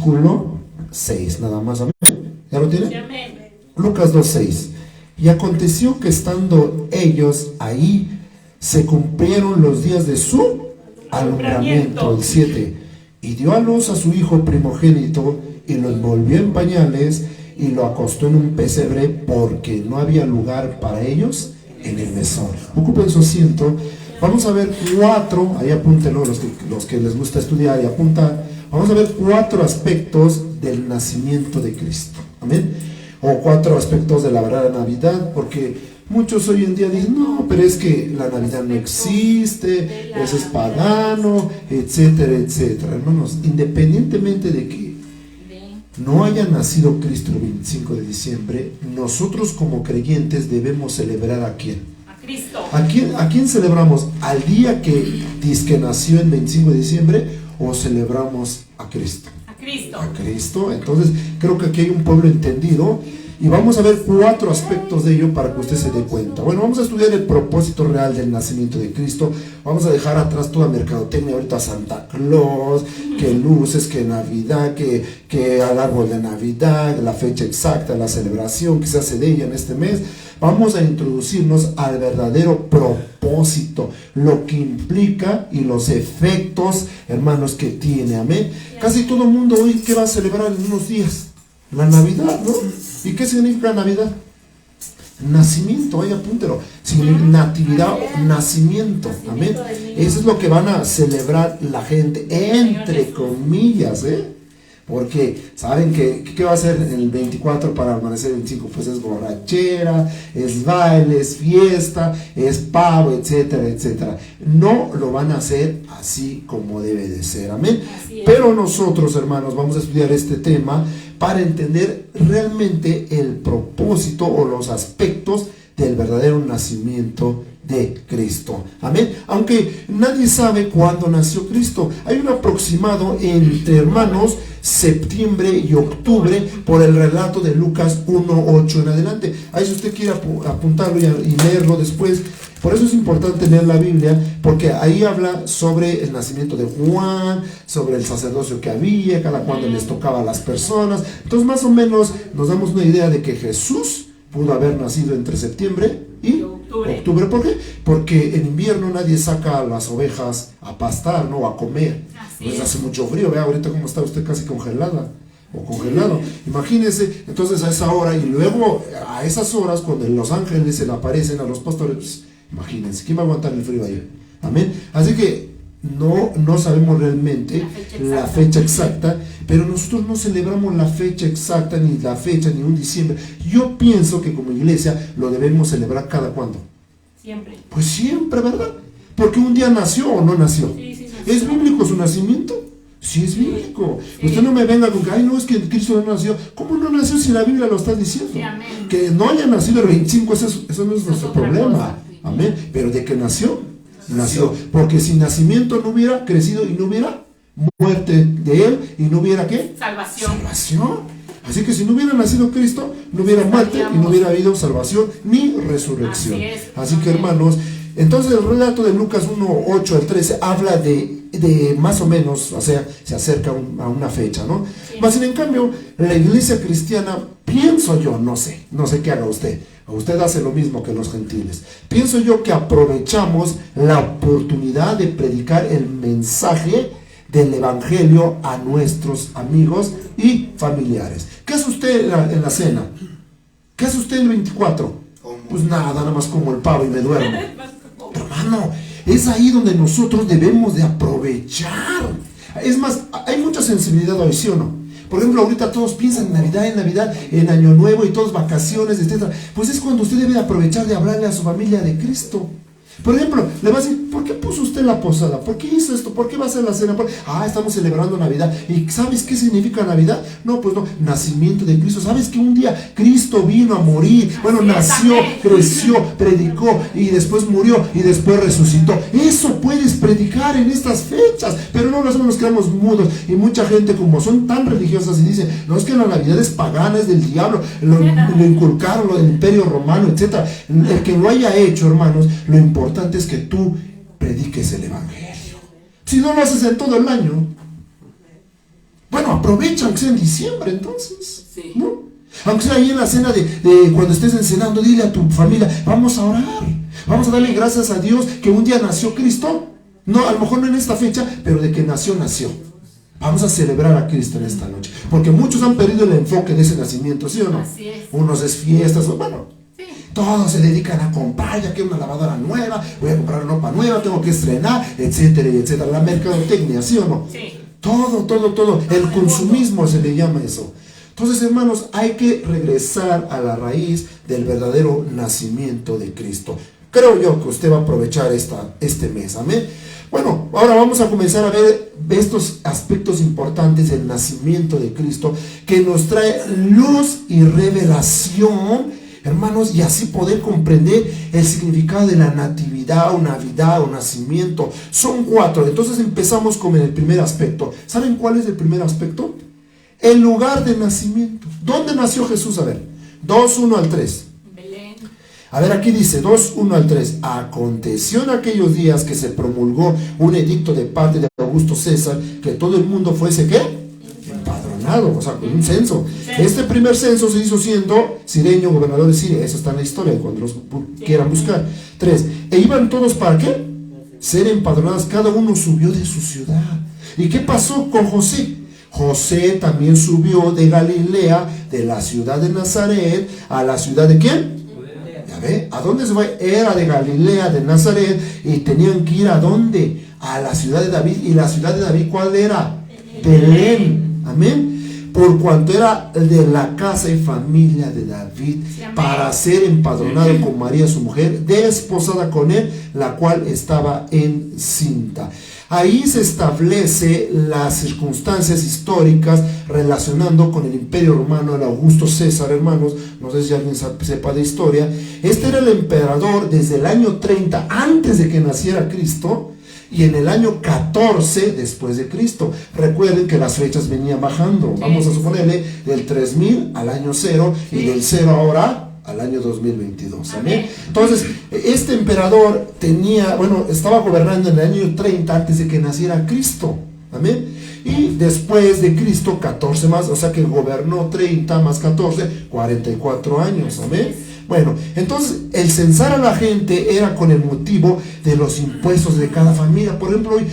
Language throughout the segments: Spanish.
versículo 6, nada más. ¿Amén? ¿Ya lo tiene? Amén. Lucas 2:6. Y aconteció que estando ellos ahí, se cumplieron los días de su alumbramiento. El 7. Y dio a luz a su hijo primogénito, y lo envolvió en pañales, y lo acostó en un pesebre, porque no había lugar para ellos en el mesón. Ocupen su asiento. Vamos a ver cuatro, ahí apúntenlo los que les gusta estudiar y apuntar. Vamos a ver cuatro aspectos del nacimiento de Cristo. Amén. O cuatro aspectos de la verdadera Navidad, porque muchos hoy en día dicen, no, pero es que la Navidad no existe, eso es pagano, etcétera, etcétera. Hermanos, independientemente de que no haya nacido Cristo el 25 de diciembre, nosotros como creyentes debemos celebrar ¿a quién? A Cristo. ¿A quién celebramos? ¿Al día que dice que nació el 25 de diciembre o celebramos a Cristo? Cristo. A Cristo. Entonces creo que aquí hay un pueblo entendido y vamos a ver cuatro aspectos de ello para que usted se dé cuenta. Bueno, vamos a estudiar el propósito real del nacimiento de Cristo. Vamos a dejar atrás toda mercadotecnia, ahorita Santa Claus, que luces, que Navidad, que al árbol de Navidad, la fecha exacta, la celebración que se hace de ella en este mes. Vamos a introducirnos al verdadero propósito, lo que implica y los efectos, hermanos, que tiene. Amén. Casi todo el mundo hoy, ¿qué va a celebrar en unos días? La Navidad, ¿no? ¿Y qué significa Navidad? Nacimiento, ahí apúntelo. Natividad o nacimiento. Amén. Eso es lo que van a celebrar la gente, entre comillas, porque saben que ¿qué va a hacer el 24 para amanecer el 25? Pues es borrachera, es baile, es fiesta, es pavo, etcétera, etcétera. No lo van a hacer así como debe de ser, amén. Pero nosotros, hermanos, vamos a estudiar este tema para entender realmente el propósito o los aspectos del verdadero nacimiento de Cristo. Amén. Aunque nadie sabe cuándo nació Cristo, hay un aproximado entre, hermanos, septiembre y octubre por el relato de Lucas 1:8 en adelante. Ahí si usted quiere apuntarlo y leerlo después. Por eso es importante leer la Biblia, porque ahí habla sobre el nacimiento de Juan, sobre el sacerdocio que había, cada cuando les tocaba a las personas. Entonces más o menos nos damos una idea de que Jesús pudo haber nacido entre septiembre y octubre. ¿Por qué? Porque en invierno nadie saca a las ovejas a pastar, ¿no? A comer. Pues hace mucho frío, vea ahorita cómo está usted casi congelada o congelado. Imagínense, entonces a esa hora y luego a esas horas cuando los ángeles se le aparecen a los pastores, pues, imagínense, ¿quién va a aguantar el frío ahí? Amén. Así que no sabemos realmente la fecha exacta, pero nosotros no celebramos la fecha exacta, ni la fecha, ni un diciembre. Yo pienso que como iglesia lo debemos celebrar cada cuándo. Siempre. Pues siempre, ¿verdad? Porque un día nació o no nació. Sí. ¿Es bíblico su nacimiento? Sí, es bíblico. Sí. Usted no me venga con que, ay, no, es que Cristo no nació. ¿Cómo no nació si la Biblia lo está diciendo? Sí, amén. Que no haya nacido el 25, eso no es nuestro problema. Amén. Pero de que nació. Porque sin nacimiento no hubiera crecido y no hubiera muerte de él y no hubiera ¿qué? Salvación. Así que si no hubiera nacido Cristo, no hubiera muerte y no hubiera habido salvación ni resurrección. Así que, hermanos, entonces el relato de Lucas 1:8 al 13 habla de más o menos, o sea, se acerca a una fecha, ¿no? Sí. Mas, en cambio, la iglesia cristiana, pienso yo, no sé qué haga usted. Usted hace lo mismo que los gentiles. Pienso yo que aprovechamos la oportunidad de predicar el mensaje del evangelio a nuestros amigos y familiares. ¿Qué hace usted en la cena? ¿Qué hace usted el 24? Pues nada más como el pavo y me duermo. Hermano, es ahí donde nosotros debemos de aprovechar. Es más, hay mucha sensibilidad hoy, ¿sí o no? Por ejemplo, ahorita todos piensan en Navidad, en Año Nuevo y todos vacaciones, etc. Pues es cuando usted debe aprovechar de hablarle a su familia de Cristo. Por ejemplo, le va a decir, ¿por qué puso usted la posada? ¿Por qué hizo esto? ¿Por qué va a hacer la cena? Estamos celebrando Navidad. ¿Y sabes qué significa Navidad? No, pues no, nacimiento de Cristo. ¿Sabes que un día Cristo vino a morir? Bueno, nació, creció, predicó y después murió y después resucitó. Eso puedes predicar en estas fechas, pero no nos quedamos mudos. Y mucha gente, como son tan religiosas y dicen, no, es que la Navidad es pagana, es del diablo, lo inculcaron, lo del Imperio Romano, etc. El que lo haya hecho, hermanos, lo importante es que tú prediques el evangelio. Si no lo haces en todo el año, Bueno, aprovecha, aunque sea en diciembre entonces, Sí. ¿no? Aunque sea ahí en la cena de cuando estés cenando, dile a tu familia, vamos a orar, vamos a darle gracias a Dios que un día nació Cristo. No, a lo mejor no en esta fecha, pero de que nació. Vamos a celebrar a Cristo en esta noche, porque muchos han perdido el enfoque de ese nacimiento, ¿sí o no? Así es. Unos es fiestas, bueno, Sí. todos se dedican a comprar, ya que una lavadora nueva, voy a comprar ropa nueva, tengo que estrenar, etcétera, etcétera. La mercadotecnia, ¿sí o no? Sí. Todo. El consumismo se le llama eso. Entonces, hermanos, hay que regresar a la raíz del verdadero nacimiento de Cristo. Creo yo que usted va a aprovechar este mes, amén. Bueno, ahora vamos a comenzar a ver estos aspectos importantes del nacimiento de Cristo, que nos trae luz y revelación, hermanos, y así poder comprender el significado de la natividad o navidad o nacimiento. Son 4, entonces empezamos con el primer aspecto. ¿Saben cuál es el primer aspecto? El lugar de nacimiento. ¿Dónde nació Jesús? A ver, 2:1 al 3. Belén. A ver, aquí dice 2:1 al 3. Aconteció en aquellos días que se promulgó un edicto de parte de Augusto César, que todo el mundo fuese, ¿qué? Empadronado, o sea, con un censo. Este primer censo se hizo siendo Cirenio, gobernador de Siria. Eso está en la historia, cuando los quieran buscar. 3. E iban todos para, ¿qué? Ser empadronados. Cada uno subió de su ciudad. ¿Y qué pasó con José? José también subió de Galilea, de la ciudad de Nazaret, a la ciudad de ¿quién? Ya ve, ¿a dónde se fue? Era de Galilea, de Nazaret, y tenían que ir ¿a dónde? A la ciudad de David. ¿Y la ciudad de David cuál era? Belén. Amén. Por cuanto era de la casa y familia de David, para ser empadronado con María su mujer, desposada con él, la cual estaba encinta. Ahí se establece las circunstancias históricas relacionando con el Imperio Romano, el Augusto César, hermanos. No sé si alguien sepa de historia. Este era el emperador desde el año 30 antes de que naciera Cristo, y en el año 14 después de Cristo. Recuerden que las fechas venían bajando. Vamos a suponerle del 3000 al año 0, y del 0 ahora al año 2022. Amén. Entonces, este emperador estaba gobernando en el año 30 antes de que naciera Cristo. Amén. Y después de Cristo, 14 más, o sea que gobernó 30 más 14, 44 años. Amén. Bueno, entonces el censar a la gente era con el motivo de los impuestos de cada familia. Por ejemplo, hoy,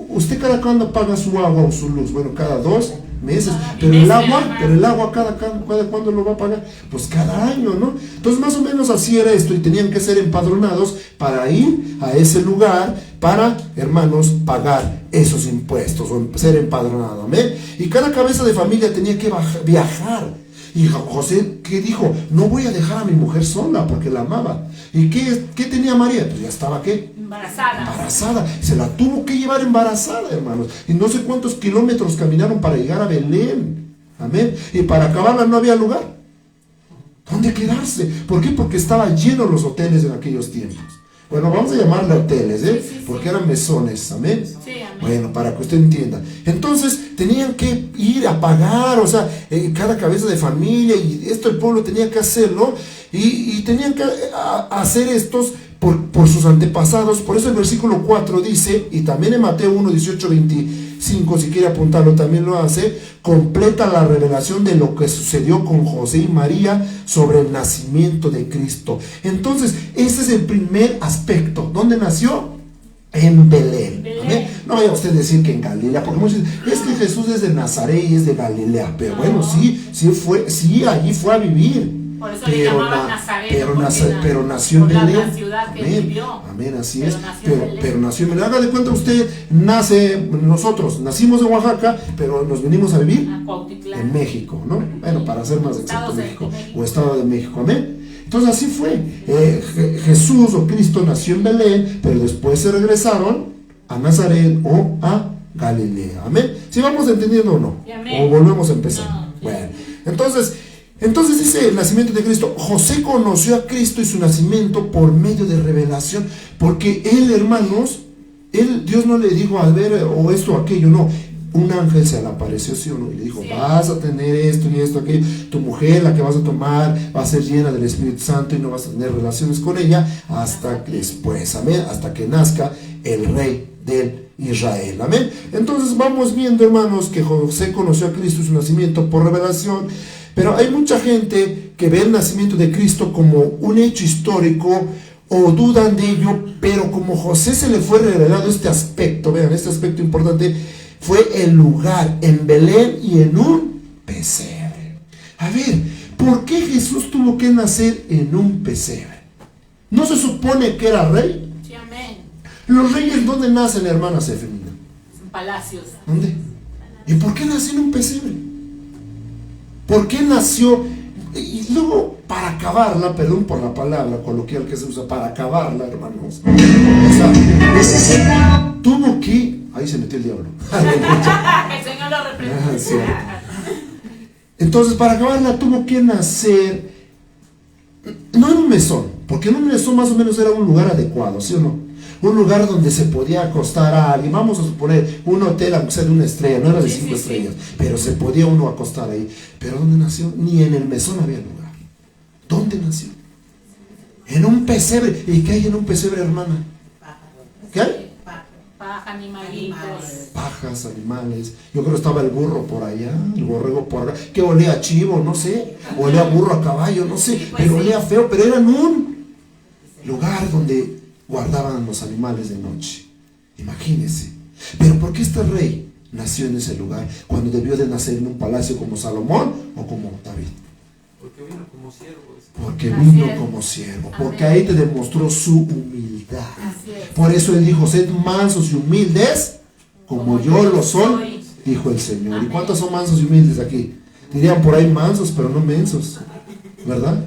¿usted cada cuándo paga su agua o su luz? Bueno, cada 2 meses. Pero el agua cada cuándo lo va a pagar? Pues cada año, ¿no? Entonces más o menos así era esto, y tenían que ser empadronados para ir a ese lugar, para, hermanos, pagar esos impuestos o ser empadronado. Amén. Y cada cabeza de familia tenía que viajar. Y José, ¿qué dijo? No voy a dejar a mi mujer sola, porque la amaba. ¿Y qué tenía María? Pues ya estaba, ¿qué? Embarazada. Se la tuvo que llevar embarazada, hermanos. Y no sé cuántos kilómetros caminaron para llegar a Belén. Amén. Y para acabarla no había lugar. ¿Dónde quedarse? ¿Por qué? Porque estaban llenos los hoteles en aquellos tiempos. Bueno, vamos a llamarle hoteles, Sí. porque eran mesones. Amén. Sí, amén. Bueno, para que usted entienda. Entonces tenían que ir a pagar, o sea, cada cabeza de familia, y esto el pueblo tenía que hacerlo, y tenían que hacer estos por sus antepasados. Por eso el versículo 4 dice, y también en Mateo 1, 18, 25, si quiere apuntarlo también lo hace, completa la revelación de lo que sucedió con José y María sobre el nacimiento de Cristo. Entonces, ese es el primer aspecto. ¿Dónde nació? En Belén. ¿Amén? No vaya usted a decir que en Galilea, porque muchos dicen, es que Jesús es de Nazaret y es de Galilea. Pero bueno, sí, allí fue a vivir. Por eso le llamaban Nazaret, pero nació en Belén. La ciudad que Amén. vivió. Amén, así Pero es. nació en Belén. Pero nació en Belén. Haga de cuenta usted, nosotros nacimos en Oaxaca, pero nos vinimos a vivir A Cuautitlán. en México, ¿no? Bueno, para ser más exacto, Estado de México, México. o Estado de México. Amén. Entonces así fue. Jesús o Cristo nació en Belén, pero después se regresaron a Nazaret o a Galilea. Amén. ¿Sí vamos entendiendo o no? Sí, amén. O volvemos a empezar. No. Bueno, entonces dice el nacimiento de Cristo. José conoció a Cristo y su nacimiento por medio de revelación, porque él, hermanos, Dios no le dijo, a ver, o esto o aquello, no. Un ángel se le apareció, sí o no, y le dijo, sí, vas a tener esto y esto, aquello. Tu mujer, la que vas a tomar, va a ser llena del Espíritu Santo, y no vas a tener relaciones con ella hasta después, amén, hasta que nazca el rey del Israel. Amén. Entonces vamos viendo, hermanos, que José conoció a Cristo y su nacimiento por revelación. Pero hay mucha gente que ve el nacimiento de Cristo como un hecho histórico o dudan de ello, pero como José se le fue revelado este aspecto, vean, este aspecto importante, fue el lugar en Belén y en un pesebre. A ver, ¿por qué Jesús tuvo que nacer en un pesebre? ¿No se supone que era rey? Sí, amén. ¿Los reyes dónde nacen, hermana Sefemina? En palacios. ¿Dónde? ¿Y por qué nació en un pesebre? ¿Por qué nació? Y luego, para acabarla, perdón por la palabra coloquial que se usa, para acabarla, hermanos, o sea, tuvo que, ahí se metió el diablo. El Señor lo reprende. Sí. Entonces, para acabarla, tuvo que nacer, no en un mesón, porque en un mesón más o menos era un lugar adecuado, ¿sí o no? Un lugar donde se podía acostar a alguien, vamos a suponer un hotel, aunque sea de una estrella, no era de 5 estrellas, pero se podía uno acostar ahí. ¿Pero dónde nació? Ni en el mesón había lugar. ¿Dónde nació? En un pesebre. ¿Y qué hay en un pesebre, hermana? ¿Qué hay? Paja, animalitos. Pajas, animales. Yo creo que estaba el burro por allá, el borrego por acá, que olía a chivo, no sé, olía a burro, a caballo, no sé, pero olía feo, pero era en un lugar donde guardaban los animales de noche. Imagínense. Pero ¿por qué este rey nació en ese lugar cuando debió de nacer en un palacio como Salomón o como David? Porque vino como siervo. Porque vino como siervo, porque ahí te demostró su humildad. Por eso él dijo: sed mansos y humildes como yo lo soy, dijo el Señor. ¿Y cuántos son mansos y humildes aquí? Dirían por ahí mansos, pero no mensos, ¿verdad?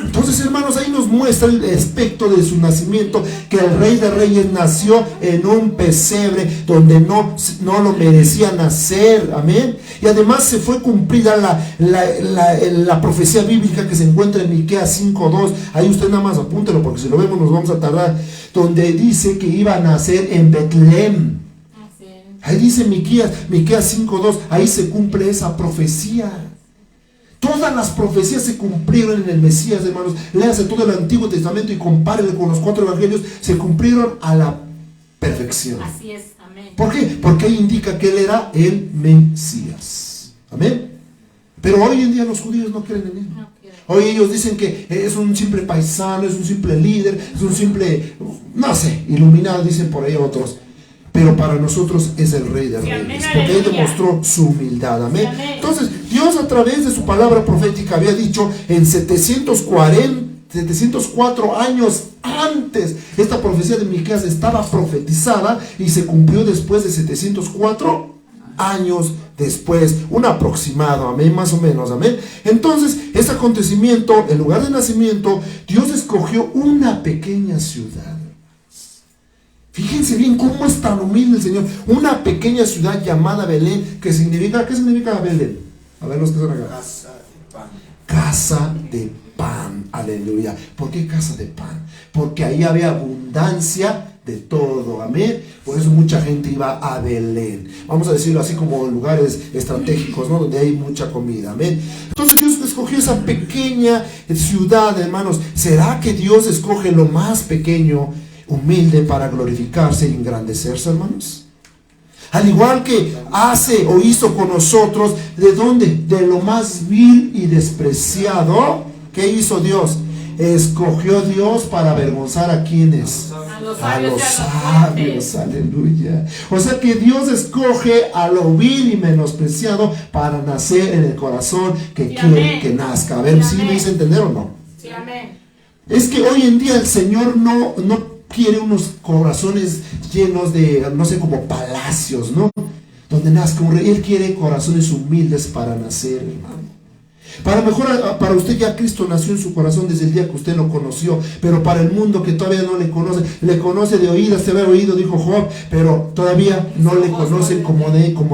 Entonces, hermanos, ahí nos muestra el aspecto de su nacimiento, que el Rey de Reyes nació en un pesebre donde no lo merecía nacer, amén. Y además se fue cumplida la profecía bíblica que se encuentra en Miqueas 5:2. Ahí usted nada más apúntelo, porque si lo vemos nos vamos a tardar. Donde dice que iba a nacer en Betlem. Ahí dice Miqueas 5:2. Ahí se cumple esa profecía. Todas las profecías se cumplieron en el Mesías, hermanos. Léase todo el Antiguo Testamento y compárele con los 4 evangelios. Se cumplieron a la perfección. Así es, amén. ¿Por qué? Porque ahí indica que él era el Mesías. Amén. Pero hoy en día los judíos no creen en él. No quiero. Hoy ellos dicen que es un simple paisano, es un simple líder, es un simple, no sé, iluminado, dicen por ahí otros. Pero para nosotros es el Rey de Reyes, porque él demostró su humildad, amén. Entonces, Dios a través de su palabra profética había dicho en 704 años antes, esta profecía de Miqueas estaba profetizada y se cumplió después de 704 años después, un aproximado, amén, más o menos, amén. Entonces, ese acontecimiento, el lugar de nacimiento, Dios escogió una pequeña ciudad. Fíjense bien cómo es tan humilde el Señor. Una pequeña ciudad llamada Belén, que significa, ¿qué significa Belén? A ver los que son acá. Casa de pan. Casa de pan, aleluya. ¿Por qué casa de pan? Porque ahí había abundancia de todo, amén. Por eso mucha gente iba a Belén. Vamos a decirlo así, como lugares estratégicos, ¿no? Donde hay mucha comida, amén. Entonces Dios escogió esa pequeña ciudad, hermanos. ¿Será que Dios escoge lo más pequeño, humilde, para glorificarse y engrandecerse, hermanos? Al igual que hace o hizo con nosotros, ¿de dónde? De lo más vil y despreciado. ¿Qué hizo Dios? Escogió Dios para avergonzar a quienes, a los sabios, aleluya. O sea que Dios escoge a lo vil y menospreciado para nacer en el corazón que quiere que nazca. A ver, ¿sí me hice entender o no? Sí, amén. Es que hoy en día el Señor no quiere unos corazones llenos de, no sé, como palacios, ¿no? Donde nazca un rey. Él quiere corazones humildes para nacer, hermano. Para usted ya Cristo nació en su corazón desde el día que usted lo conoció, pero para el mundo que todavía no le conoce de oídas, se había oído, dijo Job, pero todavía no le conocen como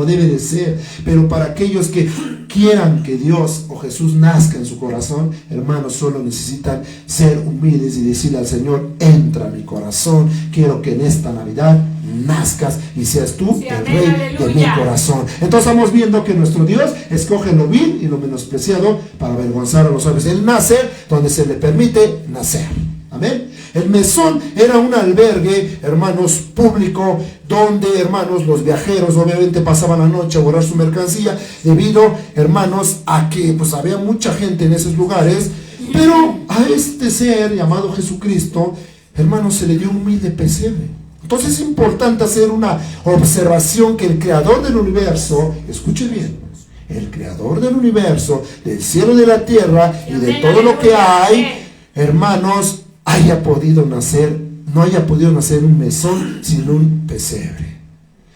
debe de ser. Pero para aquellos que quieran que Dios o Jesús nazca en su corazón, hermanos, solo necesitan ser humildes y decirle al Señor: entra a mi corazón, quiero que en esta Navidad nazcas y seas tú el Rey de mi corazón. Entonces estamos viendo que nuestro Dios escoge lo vil y lo menospreciado para avergonzar a los hombres. Él nace donde se le permite nacer. Amén. Amén. El mesón era un albergue, hermanos, público, donde, hermanos, los viajeros obviamente pasaban la noche a borrar su mercancía, debido, hermanos, a que pues había mucha gente en esos lugares. Pero a este ser llamado Jesucristo, hermanos, se le dio un humilde pesebre. Entonces es importante hacer una observación que el creador del universo, escuche bien, el creador del universo, del cielo y de la tierra y de todo lo que hay, hermanos, no haya podido nacer un mesón sin un pesebre.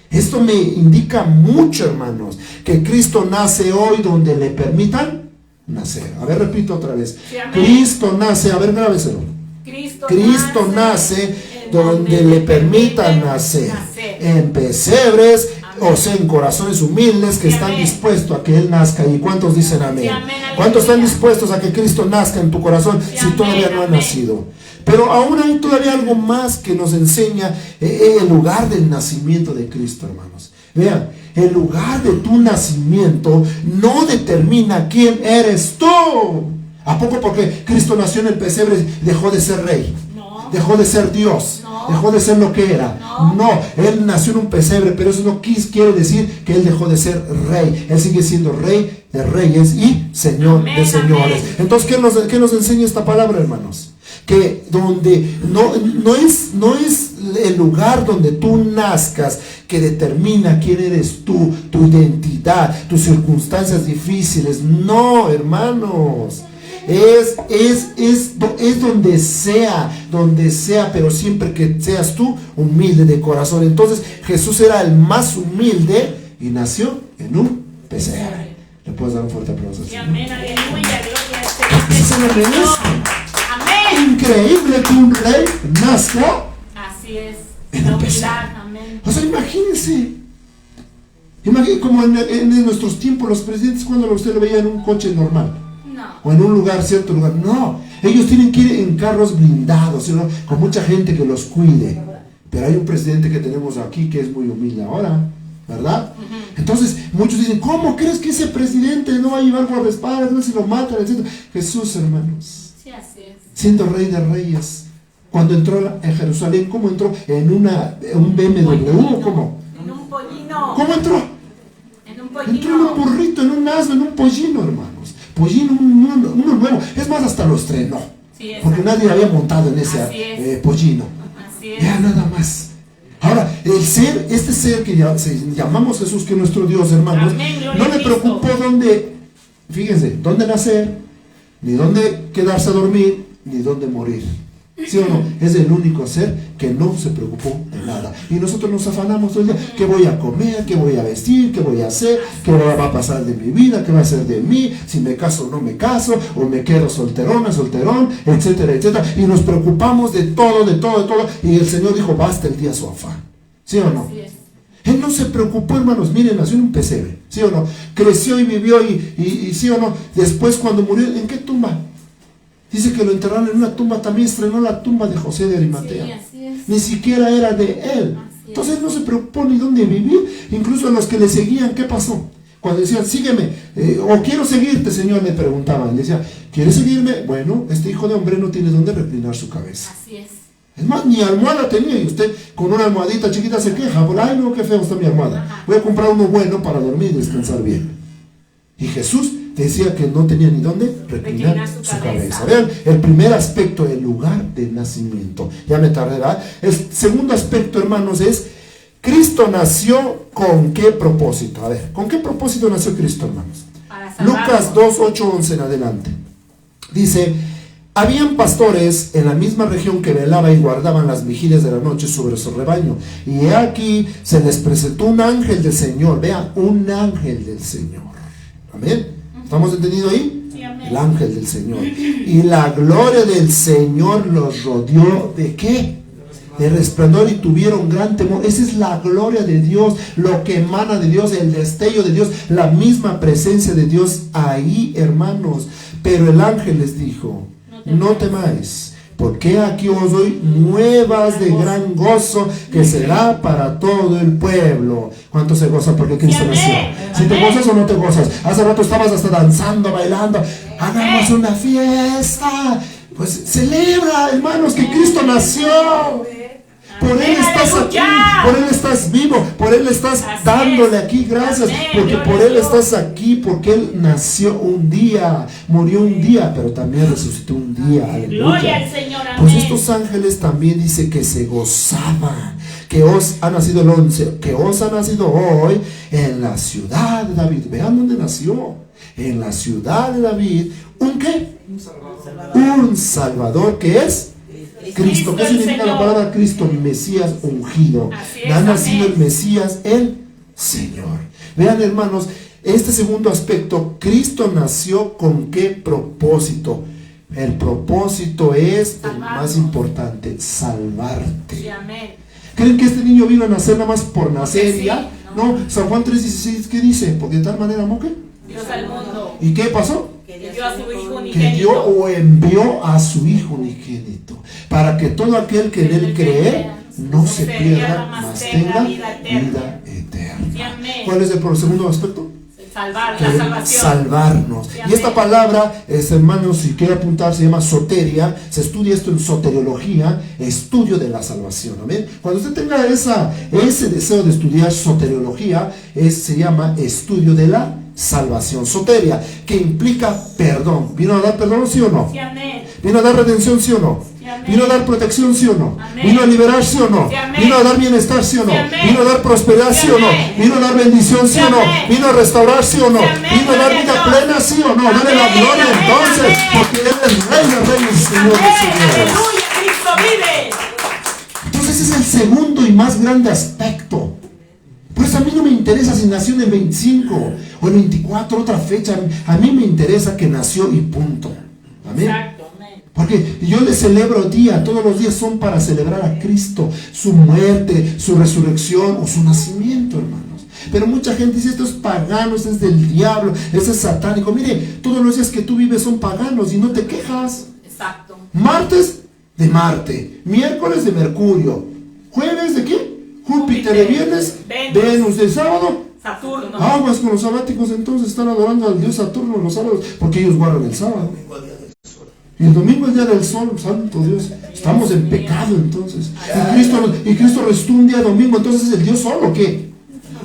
Esto me indica mucho, hermanos, que Cristo nace hoy donde le permitan nacer. A ver, repito otra vez. Cristo nace, a ver, grábeselo. Cristo nace donde le permitan nacer, en pesebres, o sea, en corazones humildes que están dispuestos a que Él nazca. ¿Y cuántos dicen amén? ¿Cuántos están dispuestos a que Cristo nazca en tu corazón si todavía no ha nacido? Pero aún hay todavía algo más que nos enseña el lugar del nacimiento de Cristo, hermanos. Vean, el lugar de tu nacimiento no determina quién eres tú. ¿A poco porque Cristo nació en el pesebre dejó de ser rey? Dejó de ser Dios, dejó de ser lo que era. No, Él nació en un pesebre, pero eso no quiere decir que Él dejó de ser rey. Él sigue siendo rey de reyes y Señor de señores. Entonces, ¿qué nos enseña esta palabra, hermanos? Que donde no es el lugar donde tú nazcas que determina quién eres tú, tu identidad, tus circunstancias difíciles. No, hermanos. Es donde sea, pero siempre que seas tú humilde de corazón. Entonces Jesús era el más humilde y nació en un pesebre. ¿Le puedes dar un fuerte aplauso? Amén, aleluya, gloria a Amén. Increíble que un rey nazca. Así es. En un pesebre. Amén. O sea, imagínense como en nuestros tiempos los presidentes, cuando usted lo veía en un coche normal o en un lugar, cierto lugar. No, ellos tienen que ir en carros blindados, ¿no? Con mucha gente que los cuide. Pero hay un presidente que tenemos aquí que es muy humilde ahora, ¿verdad? Entonces muchos dicen, ¿cómo crees que ese presidente no va a llevar guardaespaldas, no se lo matan, etcétera? Jesús, hermanos, sí, así es. Siendo rey de reyes, cuando entró en Jerusalén, ¿cómo entró? ¿En un BMW? ¿Cómo? En un pollino. ¿Cómo entró? En un pollino. Entró en un burrito, en un asno, en un pollino, hermanos. Pollino, uno nuevo. Es más, hasta lo estrenó. Sí, porque nadie había montado en ese pollino. Así es. Ya nada más. Ahora, este ser que llamamos Jesús, que es nuestro Dios, hermanos, amén, no le preocupó dónde nacer, ni dónde quedarse a dormir, ni dónde morir. ¿Sí o no? Es el único ser que no se preocupó de nada. Y nosotros nos afanamos todo el día. ¿Qué voy a comer? ¿Qué voy a vestir? ¿Qué voy a hacer? ¿Qué va a pasar de mi vida? ¿Qué va a ser de mí? Si me caso o no me caso, o me quedo solterón, etcétera, etcétera. Y nos preocupamos de todo. Y el Señor dijo, basta el día su afán. ¿Sí o no? Él no se preocupó, hermanos. Miren, nació en un pesebre. ¿Sí o no? Creció y vivió y ¿sí o no? Después, cuando murió, ¿en qué tumba? Dice que lo enterraron en una tumba. También estrenó la tumba de José de Arimatea. Sí, así es. Ni siquiera era de él. Entonces él no se preocupó ni dónde vivir. Incluso a los que le seguían, ¿qué pasó? Cuando decían, sígueme, o quiero seguirte, Señor, le preguntaban. Le decía, ¿quieres seguirme? Bueno, este hijo de hombre no tiene dónde reclinar su cabeza. Así es. Es más, ni almohada tenía. Y usted con una almohadita chiquita se queja. Ay, no, qué feo está mi almohada. Ajá. Voy a comprar uno bueno para dormir y descansar bien. Y Jesús decía que no tenía ni dónde reclinar su cabeza. Vean, el primer aspecto, el lugar del nacimiento. Ya me tardé, ¿verdad? El segundo aspecto, hermanos, es Cristo nació ¿con qué propósito? A ver, ¿con qué propósito nació Cristo, hermanos? Lucas 2, 8, 11 en adelante. Dice, habían pastores en la misma región que velaban y guardaban las vigilias de la noche sobre su rebaño. Y he aquí se les presentó un ángel del Señor. Vean, un ángel del Señor. Amén. ¿Estamos entendidos ahí? Sí, amén. El ángel del Señor. Y la gloria del Señor los rodeó. ¿De qué? De resplandor, y tuvieron gran temor. Esa es la gloria de Dios, lo que emana de Dios, el destello de Dios, la misma presencia de Dios ahí, hermanos. Pero el ángel les dijo, no temáis, porque aquí os doy nuevas de gran gozo, que será para todo el pueblo. ¿Cuánto se goza porque Cristo nació? Si te gozas o no te gozas. Hace rato estabas hasta danzando, bailando. Hagamos una fiesta. Pues celebra, hermanos, que Cristo nació. Por Él estás aquí, por Él estás vivo, por Él estás dándole aquí gracias, porque por Él estás aquí, porque Él nació un día, murió un día, pero también resucitó un día. Gloria al Señor, Pues amén. estos ángeles también dice que se gozaban, que os ha nacido el 11, que os ha nacido hoy en la ciudad de David. Vean dónde nació, en la ciudad de David, ¿un qué? Un Salvador que es Cristo. ¿Qué significa la palabra Cristo? Mesías ungido. Ha nacido el Mesías, el Señor. Vean, hermanos, este segundo aspecto, Cristo nació con qué propósito. El propósito es el más importante, salvarte. Sí, amén. ¿Creen que este niño vino a nacer nada más por nacer Sí, ya? no. No, San Juan 3:16, ¿qué dice? Porque de tal manera amó que. Dios al mundo. ¿Y qué pasó? Que dio a su Hijo Que dio unigénito. o envió a su Hijo unigénito, para que todo aquel que en Él cree no se pierda, mas tenga vida eterna. Sí, amén. ¿Cuál es el segundo aspecto? Salvar, Que la salvación. salvarnos. Sí, Y esta amén. palabra, hermanos, si quiere apuntar, se llama soteria. Se estudia esto en soteriología, estudio de la salvación. Amén. Cuando usted tenga ese deseo de estudiar soteriología, se llama estudio de la salvación. Soteria, que implica perdón. ¿Vino a dar perdón, sí o no? Sí, amén. ¿Vino a dar redención, sí o no? Sí, amén. ¿Vino a dar protección, sí o no? Amén. ¿Vino a liberar, sí o no? Sí, amén. ¿Vino a dar bienestar, sí o no? Sí, amén. ¿Vino a dar prosperidad, sí, Sí, o no? amén. ¿Vino a dar bendición, sí, Sí, o no? amén. ¿Vino a restaurar, sí o no? Sí, amén. ¿Vino a dar Gloria vida a Dios. plena, sí o no? Dale la Amén, gloria amén, entonces, amén. porque Él es Rey de Reyes, Señor de Amén. Señores. Aleluya, Cristo vive. Entonces ese es el segundo y más grande aspecto. Pues a mí no me interesa si nació en el 25 o el 24, otra fecha. A mí me interesa que nació y punto. Amén. Exacto, amén. Porque yo le celebro día, todos los días son para celebrar a Cristo, su muerte, su resurrección o su nacimiento, hermanos. Pero mucha gente dice, esto es pagano, esto es del diablo, esto es satánico. Mire, todos los días que tú vives son paganos y no te quejas. Exacto. Martes de Marte, miércoles de Mercurio, jueves de ¿qué? Júpiter, de viernes, Venus, de sábado, Saturno. aguas con los sabáticos. Entonces están adorando al dios Saturno los sábados, porque ellos guardan el sábado. Y el domingo es día del sol, santo Dios. Estamos en pecado entonces. Y Cristo resucitó un día domingo, entonces es el Dios solo, ¿qué?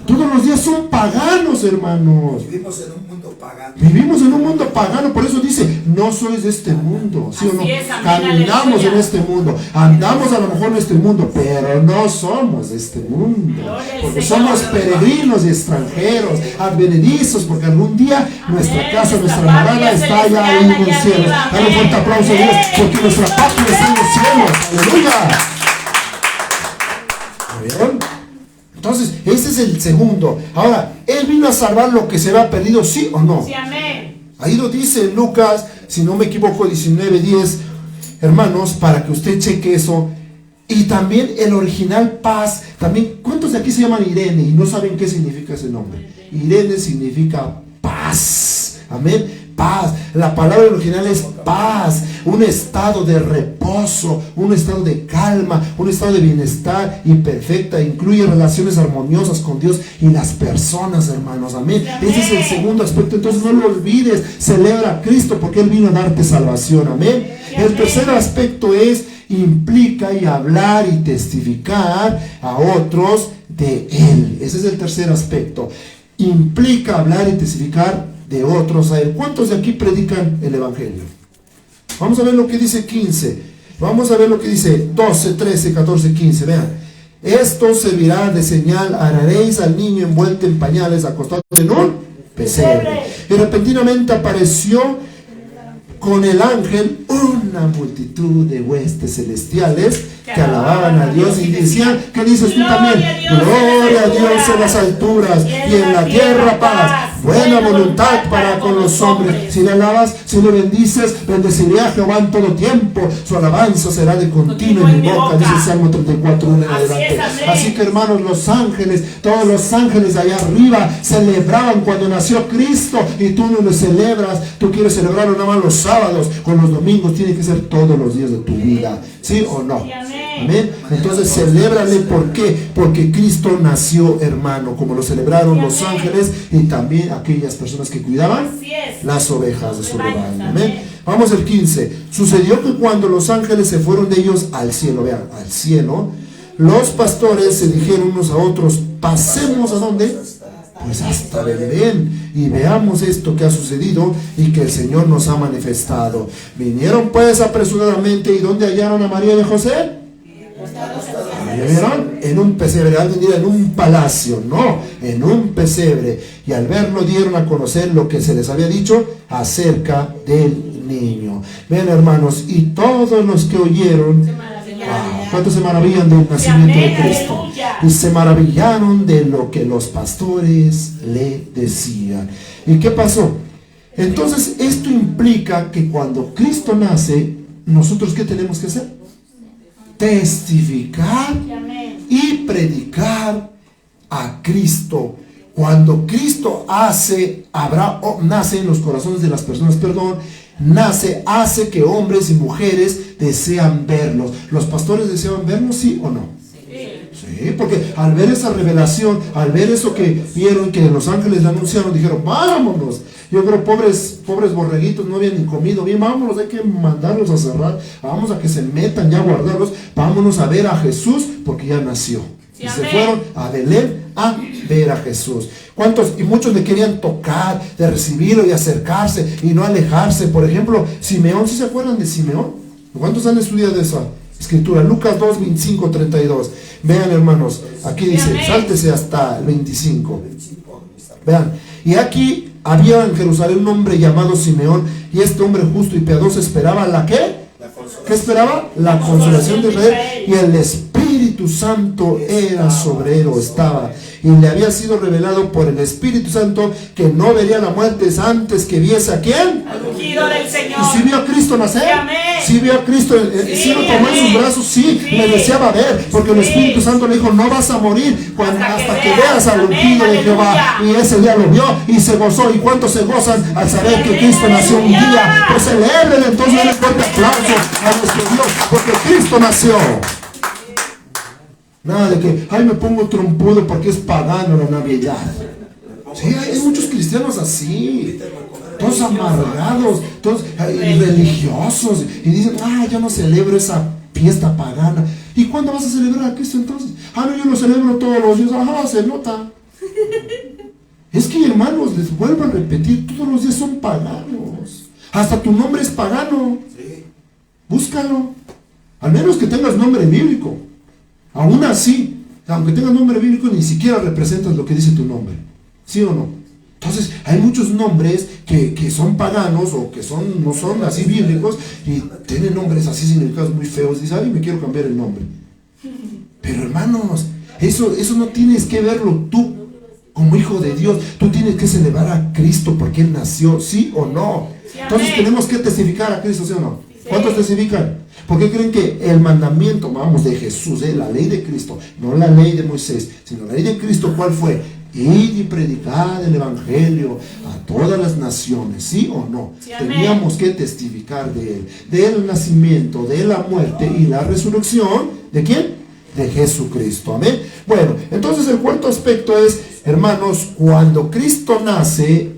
Todos los días son paganos, hermanos. Vivimos en un mundo pagano. Vivimos en un mundo pagano, por eso dice, no sois de este mundo, ¿sí o no? Así es, amén, Caminamos aleluya. en este mundo, andamos a lo mejor en este mundo, pero no somos de este mundo, Gloria al porque Señor. somos peregrinos y extranjeros, advenedizos, porque algún día nuestra Amén. casa, nuestra Nuestra morada patria está allá celestial en los allá cielos. arriba. Dale un fuerte Amén. aplauso a Dios, Amén. porque nuestra patria está en los cielos, aleluya. ¿Vieron? Entonces, este es el segundo. Ahora, Él vino a salvar lo que se había perdido, ¿sí o no? Sí, amén. Ahí lo dice en Lucas, si no me equivoco, 19:10, hermanos, para que usted cheque eso. Y también el original paz. También, ¿cuántos de aquí se llaman Irene y no saben qué significa ese nombre? Irene significa paz. Amén. Paz. La palabra original es paz. Un estado de reposo, un estado de calma, un estado de bienestar y perfecta. Incluye relaciones armoniosas con Dios y las personas, hermanos. Amén. Ese es el segundo aspecto. Entonces no lo olvides. Celebra a Cristo porque Él vino a darte salvación. Amén. El tercer aspecto es implica y hablar y testificar a otros de Él. Ese es el tercer aspecto. Implica hablar y testificar de otros a Él. ¿Cuántos de aquí predican el Evangelio? Vamos a ver lo que dice 15. Vamos a ver lo que dice 12, 13, 14, 15. Vean. Esto servirá de señal. Haréis al niño envuelto en pañales, acostado en un pesebre. Y repentinamente apareció con el ángel una multitud de huestes celestiales que alababan a Dios y decían, ¿qué dices tú también? Gloria a Dios en las alturas y en la tierra paz, buena voluntad para con los hombres. Si le alabas, si le bendices, bendeciré a Jehová en todo tiempo, su alabanza será de continuo en mi boca, dice el Salmo 34, en adelante. Así que, hermanos, los ángeles, todos los ángeles allá arriba celebraban cuando nació Cristo, y tú no lo celebras. Tú quieres celebrarlo nada más los sábados o los domingos. Tiene que ser todos los días de tu vida, ¿sí o no? Amén. Entonces celébrale. ¿Por qué? Porque Cristo nació, hermano, como lo celebraron los ángeles y también aquellas personas que cuidaban Así es. las ovejas de su rebaño. Amén. Vamos al 15. Sucedió que cuando los ángeles se fueron de ellos al cielo, vean, al cielo, los pastores se dijeron unos a otros, pasemos ¿a dónde? Pues hasta Belén y veamos esto que ha sucedido y que el Señor nos ha manifestado. Vinieron pues apresuradamente, ¿y dónde hallaron a María y a José? ¿Ya vieron? En un pesebre. Alguien dirá en un palacio. No, en un pesebre. Y al verlo dieron a conocer lo que se les había dicho acerca del niño. Vean, hermanos, y todos los que oyeron, ¿cuántos se maravillan del nacimiento de Cristo? Y se maravillaron de lo que los pastores le decían. ¿Y qué pasó? Entonces esto implica que cuando Cristo nace, nosotros ¿qué tenemos que hacer? Testificar y predicar a Cristo. Cuando Cristo nace en los corazones de las personas, hace que hombres y mujeres desean verlos. ¿Los pastores deseaban verlos, sí o no? Sí, porque al ver esa revelación, al ver eso que vieron, que los ángeles le anunciaron, dijeron, vámonos. Yo creo, pobres borreguitos no habían ni comido bien, vámonos, hay que mandarlos a cerrar, vamos a que se metan ya a guardarlos, vámonos a ver a Jesús, porque ya nació. Sí, y amén. se fueron a Belén a ver a Jesús. ¿Cuántos? Y muchos le querían tocar, de recibirlo y acercarse y no alejarse. Por ejemplo, Simeón, ¿sí se acuerdan de Simeón? ¿Cuántos han estudiado esa escritura? Lucas 2, 25, 32. Vean, hermanos, aquí dice, sáltese hasta el 25. Vean, y aquí había en Jerusalén un hombre llamado Simeón, y este hombre justo y piadoso esperaba ¿la qué? ¿Qué esperaba? La consolación de Israel, y el Espíritu Santo era sobre él, o estaba, y le había sido revelado por el Espíritu Santo que no vería la muerte antes que viese a quién. Al ungido del Señor. ¿Y si vio a Cristo nacer? Amén. Si vio a Cristo, si lo tomó en sus brazos, sí, le deseaba ver, porque el Espíritu Santo le dijo, no vas a morir hasta que veas al ungido de Jehová. Y ese día lo vio y se gozó. ¿Y cuántos se gozan al saber que Cristo nació un día? Pues celebren entonces, denle fuerte aplauso a nuestro Dios, porque Cristo nació. Nada de que, ay, me pongo trompudo porque es pagano la Navidad. Sí, hay muchos cristianos así, todos amargados, todos religiosos, y dicen, ah, yo no celebro esa fiesta pagana. ¿Y cuándo vas a celebrar a Cristo entonces? Ah, no, yo lo celebro todos los días. Ajá, se nota. Es que, hermanos, les vuelvo a repetir, todos los días son paganos. Hasta tu nombre es pagano. Búscalo. Al menos que tengas nombre bíblico. Aún así, aunque tengas nombre bíblico, ni siquiera representas lo que dice tu nombre. ¿Sí o no? Entonces, hay muchos nombres que son paganos o que no son así bíblicos y tienen nombres así significados muy feos. Dices, ay, me quiero cambiar el nombre. Pero hermanos, eso no tienes que verlo tú como hijo de Dios. Tú tienes que celebrar a Cristo porque Él nació, ¿sí o no? Entonces tenemos que testificar a Cristo, ¿sí o no? ¿Cuántos testifican? ¿Por qué creen que el mandamiento, vamos, de Jesús, la ley de Cristo, no la ley de Moisés, sino la ley de Cristo, ¿cuál fue? Id y predicad el evangelio a todas las naciones, ¿sí o no? Sí, teníamos que testificar de él, del nacimiento, de la muerte y la resurrección. ¿De quién? De Jesucristo, amén. Bueno, entonces el cuarto aspecto es, hermanos, cuando Cristo nace,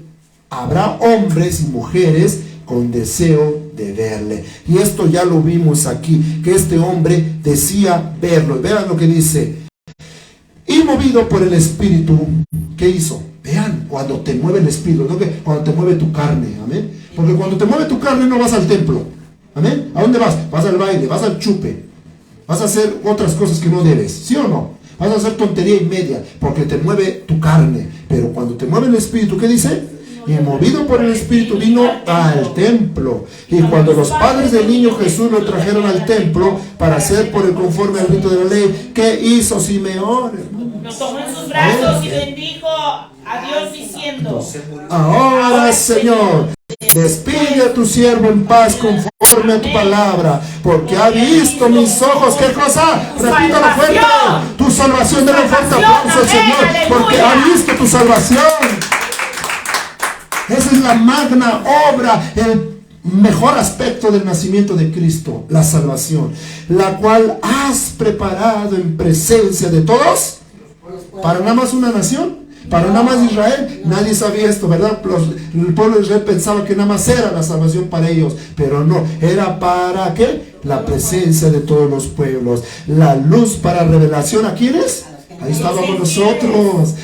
habrá hombres y mujeres con deseo de verle. Y esto ya lo vimos aquí, que este hombre decía verlo. Vean lo que dice. Y movido por el Espíritu, ¿qué hizo? Vean, cuando te mueve el Espíritu, no que cuando te mueve tu carne, amén. Porque cuando te mueve tu carne no vas al templo, amén. ¿A dónde vas? Vas al baile, vas al chupe, vas a hacer otras cosas que no debes, ¿sí o no? Vas a hacer tontería y media, porque te mueve tu carne. Pero cuando te mueve el Espíritu, ¿qué dice? Y movido por el Espíritu vino al templo. Y cuando los padres del niño Jesús lo trajeron al templo para hacer por el conforme al rito de la ley, ¿qué hizo Simeón? Lo tomó en sus brazos y bendijo a Dios diciendo: Ahora, Señor, despide a tu siervo en paz conforme a tu palabra, porque ha visto mis ojos. ¿Qué cosa? Repítalo fuerte. Tu salvación. Dale un fuerte aplauso al Señor, porque ha visto tu salvación. Esa es la magna obra, el mejor aspecto del nacimiento de Cristo, la salvación, la cual has preparado en presencia de todos, para nada más una nación, para nada más Israel. Nadie sabía esto, ¿verdad? El pueblo de Israel pensaba que nada más era la salvación para ellos, pero no, era para ¿qué? La presencia de todos los pueblos, la luz para revelación. ¿A quiénes? Ahí estábamos nosotros,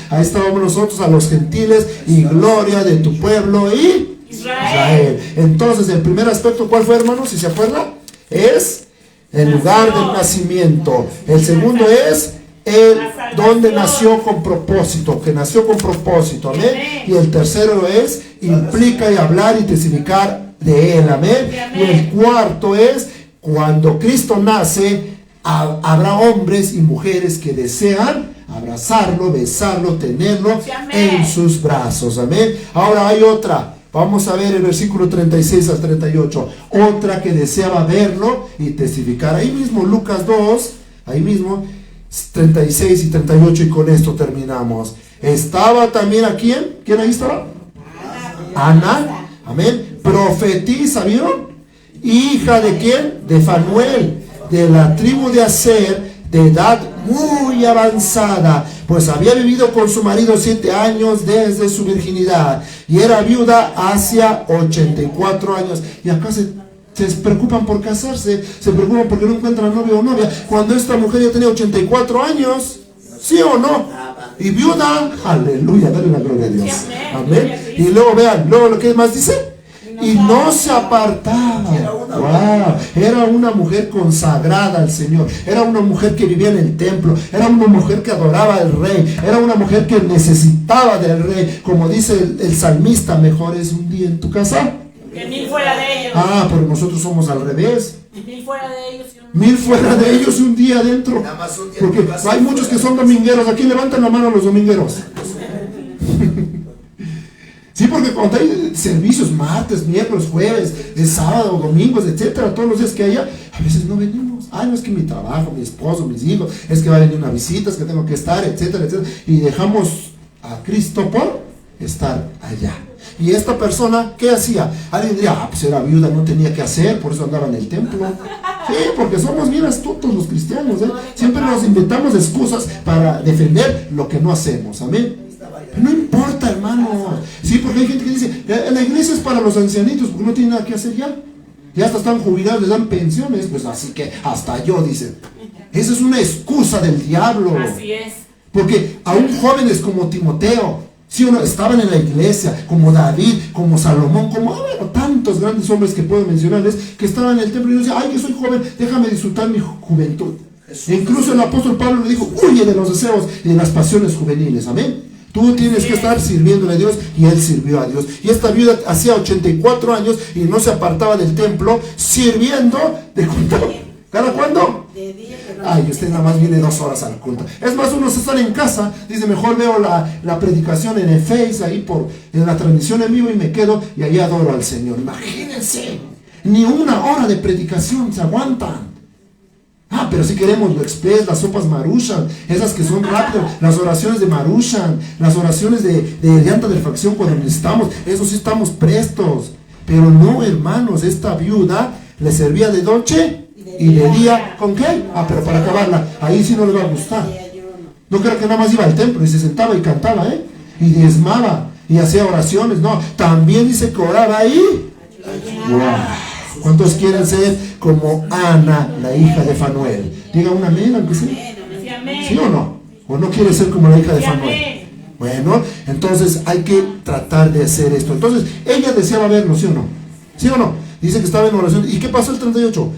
a los gentiles, y gloria de tu pueblo y Israel. Entonces, el primer aspecto, ¿cuál fue, hermanos? Si se acuerdan, es el lugar del nacimiento. El segundo es donde nació con propósito, que nació con propósito, amén. Y el tercero es, implica y hablar y testificar de él, amén. Y el cuarto es, cuando Cristo nace, habrá hombres y mujeres que desean abrazarlo, besarlo, tenerlo en sus brazos, amén. Ahora hay otra. Vamos a ver el versículo 36 al 38. Otra que deseaba verlo y testificar. Ahí mismo, Lucas 2, ahí mismo, 36 y 38, y con esto terminamos. Estaba también ¿a quién? ¿Quién ahí estaba? Ana, amén. Profetiza, ¿vieron? Hija de quién? De Fanuel, de la tribu de Aser, de edad muy avanzada, pues había vivido con su marido 7 años desde su virginidad, y era viuda hacia 84 años. Y acá se preocupan por casarse, se preocupan porque no encuentran novio o novia, cuando esta mujer ya tenía 84 años, ¿sí o no? Y viuda, aleluya, dale la gloria a Dios, amén. Y luego vean, luego lo que más dice, y no se apartaba. Wow. Era una mujer consagrada al Señor, era una mujer que vivía en el templo, era una mujer que adoraba al rey, era una mujer que necesitaba del rey. Como dice el salmista, mejor es un día en tu casa que 1000 fuera de ellos. Pero nosotros somos al revés. 1000 fuera de ellos. 1000 fuera de ellos, un día adentro. Porque hay muchos que son domingueros. Aquí levantan la mano los domingueros. Sí, porque cuando hay servicios martes, miércoles, jueves, sábado, domingos, etcétera, todos los días que haya, a veces no venimos. No es que mi trabajo, mi esposo, mis hijos, es que va a venir una visita, es que tengo que estar, etcétera, etcétera. Y dejamos a Cristo por estar allá. Y esta persona, ¿qué hacía? Alguien diría, pues era viuda, no tenía que hacer, por eso andaba en el templo. Sí, porque somos bien astutos los cristianos, ¿eh? Siempre nos inventamos excusas para defender lo que no hacemos, amén. Pero no importa, hermano. Sí, porque hay gente que dice, la iglesia es para los ancianitos, porque no tienen nada que hacer ya. Ya hasta están jubilados, les dan pensiones, pues así que hasta yo, dicen. Esa es una excusa del diablo. Así es. Porque aún jóvenes como Timoteo, sí o no, estaban en la iglesia, como David, como Salomón, como tantos grandes hombres que puedo mencionarles, que estaban en el templo y decían, ay, que soy joven, déjame disfrutar mi juventud. E incluso el apóstol Pablo le dijo, huye de los deseos y de las pasiones juveniles, amén. Tú tienes que estar sirviéndole a Dios, y él sirvió a Dios. Y esta viuda hacía 84 años y no se apartaba del templo, sirviendo de culto. ¿Cada cuándo? Usted nada más viene 2 horas al culto. Es más, unos están en casa, dice, mejor veo la predicación en el Face, ahí en la transmisión en vivo, y me quedo y ahí adoro al Señor. Imagínense, ni 1 hora de predicación se aguantan. Pero si queremos lo express, las sopas Maruchan, esas que son rápidas, las oraciones de Maruchan, las oraciones de llanta de refacción cuando necesitamos, eso sí estamos prestos. Pero no, hermanos, esta viuda le servía de noche y de día. ¿Con qué? Pero para acabarla, ahí sí no le va a gustar. No creo que nada más iba al templo y se sentaba y cantaba, y diezmaba y hacía oraciones. No, también dice que oraba ahí. Wow. ¿Cuántos quieren ser como Ana, la hija de Fanuel? Diga un amén, aunque sea. ¿Sí o no? ¿O no quiere ser como la hija de Fanuel? Bueno, entonces hay que tratar de hacer esto. Entonces, ella deseaba verlo, ¿sí o no? ¿Sí o no? Dice que estaba en oración. ¿Y qué pasó el 38?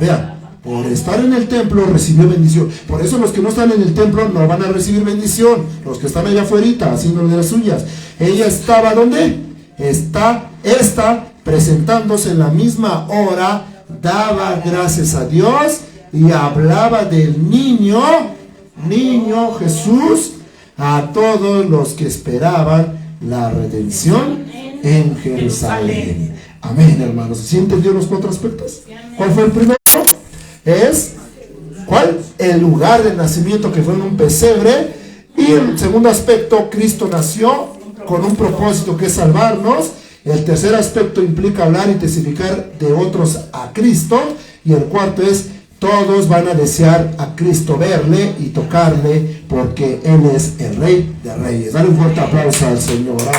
Vean, por estar en el templo recibió bendición. Por eso los que no están en el templo no van a recibir bendición. Los que están allá afuera haciendo de las suyas. Ella estaba, ¿dónde? Esta presentándose en la misma hora, daba gracias a Dios y hablaba del niño Jesús a todos los que esperaban la redención en Jerusalén. Amén, hermanos. ¿Sí entendió los 4 aspectos? ¿Cuál fue el primero? ¿Cuál? El lugar del nacimiento, que fue en un pesebre. Y el segundo aspecto, Cristo nació con un propósito, que es salvarnos. El tercer aspecto implica hablar y testificar de otros a Cristo. Y el cuarto es, todos van a desear a Cristo verle y tocarle porque Él es el Rey de Reyes. Dale un fuerte aplauso al Señor. Aleluya.